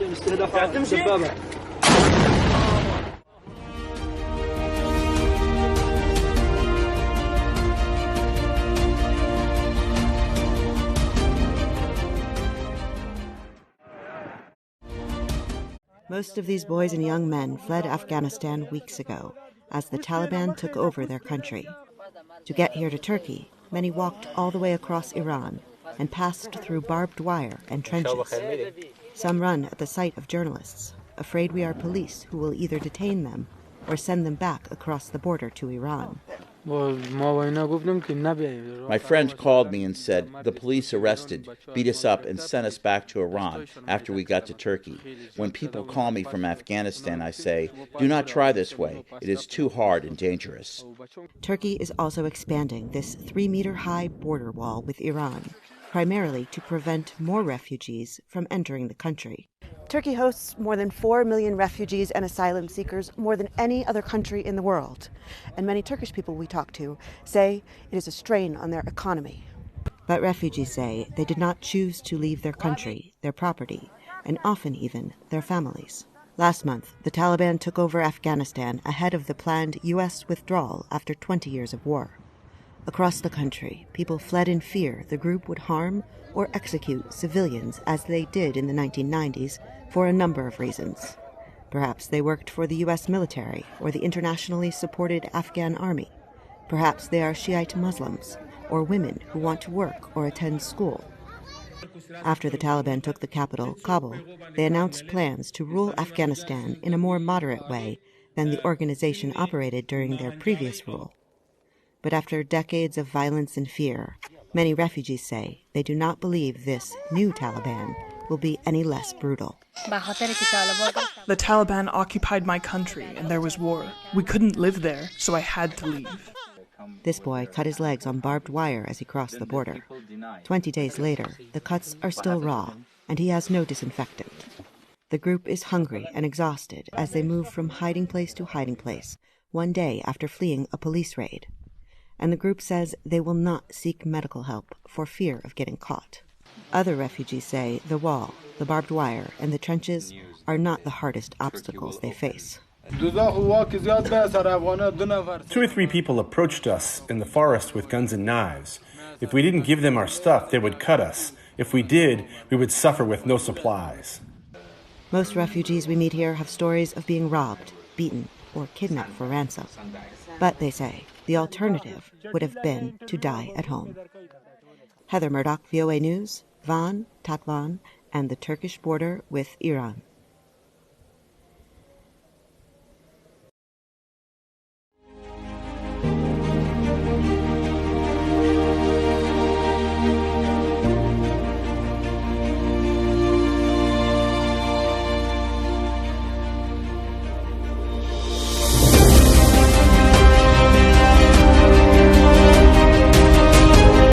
Most of these boys and young men fled Afghanistan weeks ago as the Taliban took over their country. To get here to Turkey, many walked all the way across Iran and passed through barbed wire and trenches. Some run at the sight of journalists, afraid we are police who will either detain them or send them back across the border to Iran. My friend called me and said, the police arrested, beat us up, and sent us back to Iran after we got to Turkey. When people call me from Afghanistan, I say, do not try this way. It is too hard and dangerous. Turkey is also expanding this 3-meter-high border wall with Iran, primarily to prevent more refugees from entering the country. Turkey hosts more than 4 million refugees and asylum seekers, more than any other country in the world. And many Turkish people we talk to say it is a strain on their economy. But refugees say they did not choose to leave their country, their property, and often even their families. Last month, the Taliban took over Afghanistan ahead of the planned U.S. withdrawal after 20 years of war. Across the country, people fled in fear the group would harm or execute civilians as they did in the 1990s for a number of reasons. Perhaps they worked for the U.S. military or the internationally supported Afghan army. Perhaps they are Shiite Muslims or women who want to work or attend school. After the Taliban took the capital, Kabul, they announced plans to rule Afghanistan in a more moderate way than the organization operated during their previous rule. But after decades of violence and fear, many refugees say they do not believe this new Taliban will be any less brutal. The Taliban occupied my country and there was war. We couldn't live there, so I had to leave. This boy cut his legs on barbed wire as he crossed the border. 20 days later, the cuts are still raw, and he has no disinfectant. The group is hungry and exhausted as they move from hiding place to hiding place, one day after fleeing a police raid. And the group says they will not seek medical help for fear of getting caught. Other refugees say the wall, the barbed wire, and the trenches are not the hardest obstacles they face. 2 or 3 people approached us in the forest with guns and knives. If we didn't give them our stuff, they would cut us. If we did, we would suffer with no supplies. Most refugees we meet here have stories of being robbed, beaten, or kidnapped for ransom. But, they say, the alternative would have been to die at home. Heather Murdock, VOA News, Van, Tatvan, and the Turkish border with Iran.